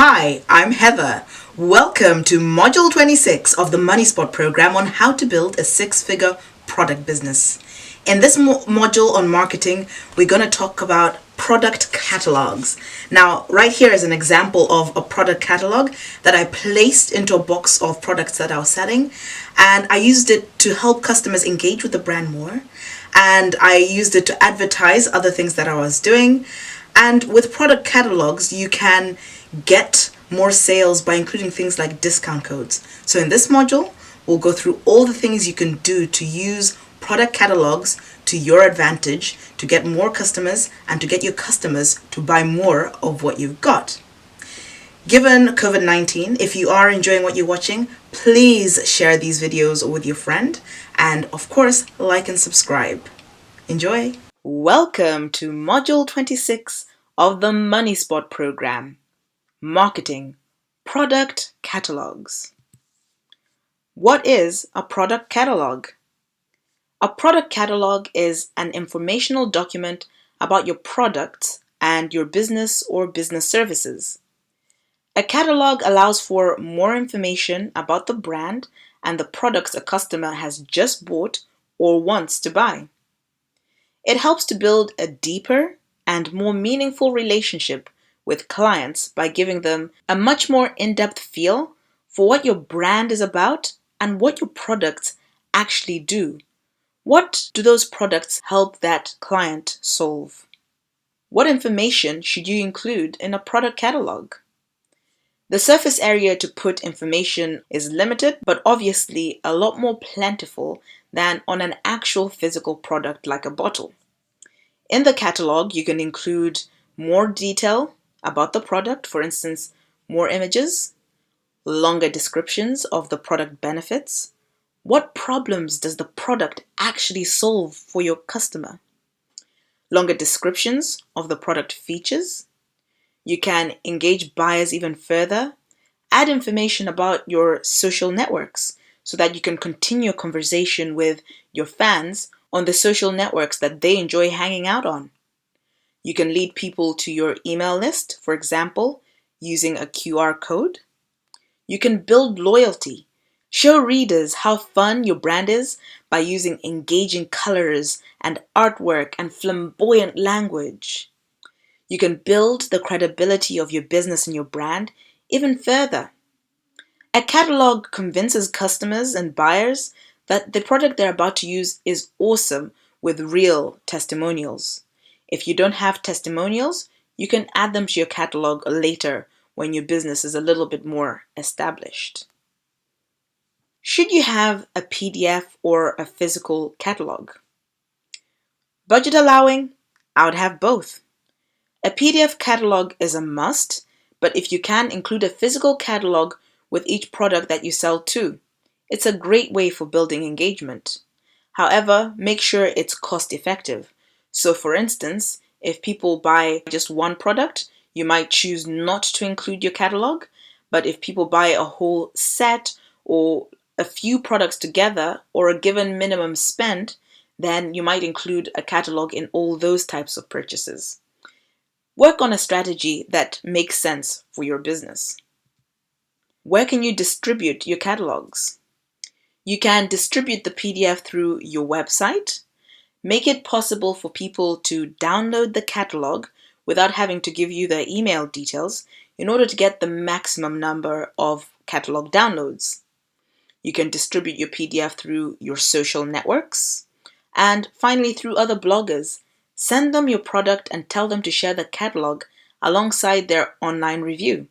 Hi, I'm Heather. Welcome to Module 26 of the Money Spot program on how to build a six-figure product business. In this module on marketing, we're going to talk about product catalogs. Now, right here is an example of a product catalog that I placed into a box of products that I was selling, and I used it to help customers engage with the brand more, and I used it to advertise other things that I was doing. And with product catalogs, you can get more sales by including things like discount codes. So in this module, we'll go through all the things you can do to use product catalogs to your advantage to get more customers and to get your customers to buy more of what you've got. Given COVID-19, if you are enjoying what you're watching, please share these videos with your friend and of course, like and subscribe. Enjoy! Welcome to Module 26 of the Money Spot program. Marketing, product catalogs. What is a product catalog? A product catalog is an informational document about your products and your business or business services. A catalog allows for more information about the brand and the products a customer has just bought or wants to buy. It helps to build a deeper and more meaningful relationship with clients by giving them a much more in-depth feel for what your brand is about and what your products actually do. What do those products help that client solve? What information should you include in a product catalog? The surface area to put information is limited, but obviously a lot more plentiful than on an actual physical product like a bottle. In the catalog, you can include more detail about the product, for instance, more images, longer descriptions of the product benefits. What problems does the product actually solve for your customer? Longer descriptions of the product features. You can engage buyers even further. Add information about your social networks so that you can continue a conversation with your fans on the social networks that they enjoy hanging out on. You can lead people to your email list, for example, using a QR code. You can build loyalty. Show readers how fun your brand is by using engaging colors and artwork and flamboyant language. You can build the credibility of your business and your brand even further. A catalog convinces customers and buyers that the product they're about to use is awesome with real testimonials. If you don't have testimonials, you can add them to your catalog later when your business is a little bit more established. Should you have a PDF or a physical catalog? Budget allowing, I would have both. A PDF catalog is a must, but if you can include a physical catalog with each product that you sell too, it's a great way for building engagement. However, make sure it's cost effective. So for instance, if people buy just one product, you might choose not to include your catalog. But if people buy a whole set or a few products together or a given minimum spend, then you might include a catalog in all those types of purchases. Work on a strategy that makes sense for your business. Where can you distribute your catalogs? You can distribute the PDF through your website. Make it possible for people to download the catalog without having to give you their email details in order to get the maximum number of catalog downloads. You can distribute your PDF through your social networks. And finally, through other bloggers. Send them your product and tell them to share the catalog alongside their online review.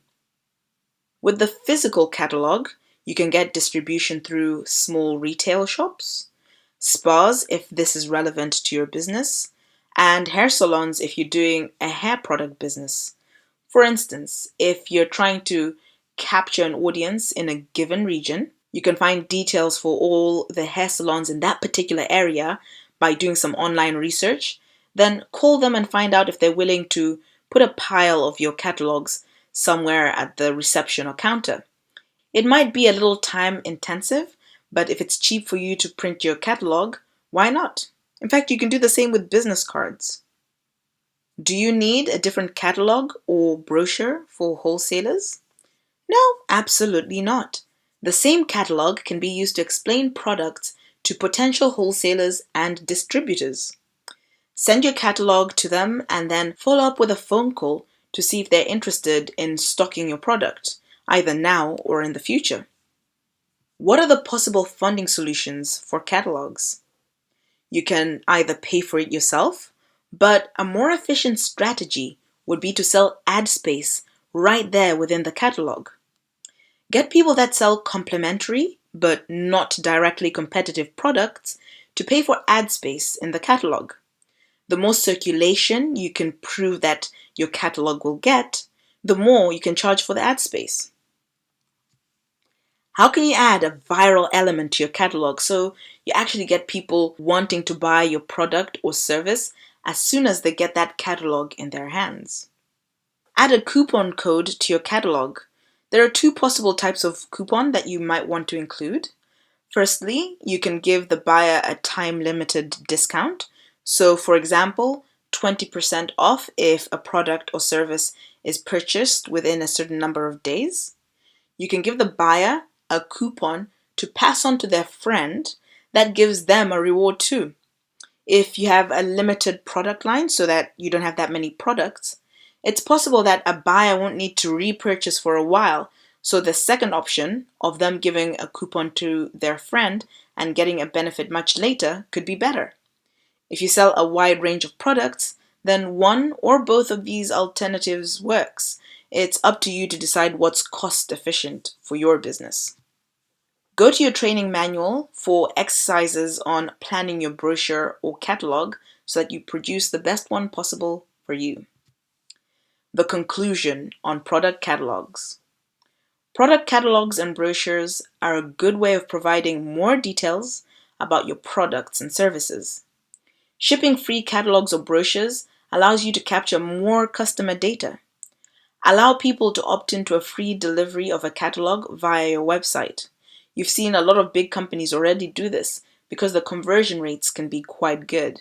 With the physical catalog, you can get distribution through small retail shops, spas if this is relevant to your business, and hair salons if you're doing a hair product business. For instance, if you're trying to capture an audience in a given region, you can find details for all the hair salons in that particular area by doing some online research. Then call them and find out if they're willing to put a pile of your catalogs somewhere at the reception or counter. It might be a little time intensive, but if it's cheap for you to print your catalog, why not? In fact, you can do the same with business cards. Do you need a different catalog or brochure for wholesalers? No, absolutely not. The same catalog can be used to explain products to potential wholesalers and distributors. Send your catalog to them and then follow up with a phone call to see if they're interested in stocking your product, either now or in the future. What are the possible funding solutions for catalogs? You can either pay for it yourself, but a more efficient strategy would be to sell ad space right there within the catalog. Get people that sell complementary, but not directly competitive products to pay for ad space in the catalog. The more circulation you can prove that your catalog will get, the more you can charge for the ad space. How can you add a viral element to your catalog so you actually get people wanting to buy your product or service as soon as they get that catalog in their hands? Add a coupon code to your catalog. There are two possible types of coupon that you might want to include. Firstly, you can give the buyer a time-limited discount. So, for example, 20% off if a product or service is purchased within a certain number of days. You can give the buyer a coupon to pass on to their friend that gives them a reward too. If you have a limited product line so that you don't have that many products, it's possible that a buyer won't need to repurchase for a while. So the second option of them giving a coupon to their friend and getting a benefit much later could be better. If you sell a wide range of products, then one or both of these alternatives works. It's up to you to decide what's cost efficient for your business. Go to your training manual for exercises on planning your brochure or catalog so that you produce the best one possible for you. The conclusion on product catalogs. Product catalogs and brochures are a good way of providing more details about your products and services. Shipping free catalogs or brochures allows you to capture more customer data. Allow people to opt into a free delivery of a catalog via your website. You've seen a lot of big companies already do this because the conversion rates can be quite good.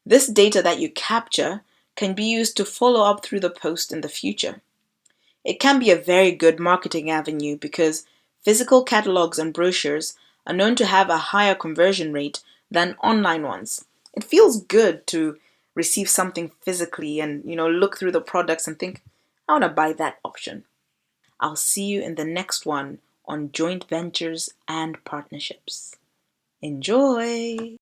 This data that you capture can be used to follow up through the post in the future. It can be a very good marketing avenue because physical catalogs and brochures are known to have a higher conversion rate than online ones. It feels good to receive something physically and look through the products and think, I want to buy that option. I'll see you in the next one on joint ventures and partnerships. Enjoy!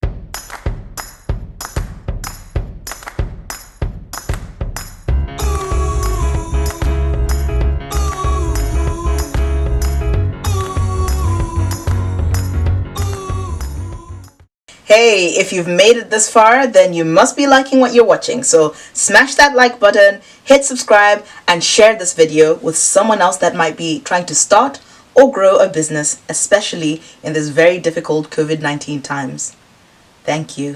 Hey, if you've made it this far, then you must be liking what you're watching. So smash that like button, hit subscribe, and share this video with someone else that might be trying to start or grow a business, especially in this very difficult COVID-19 times. Thank you.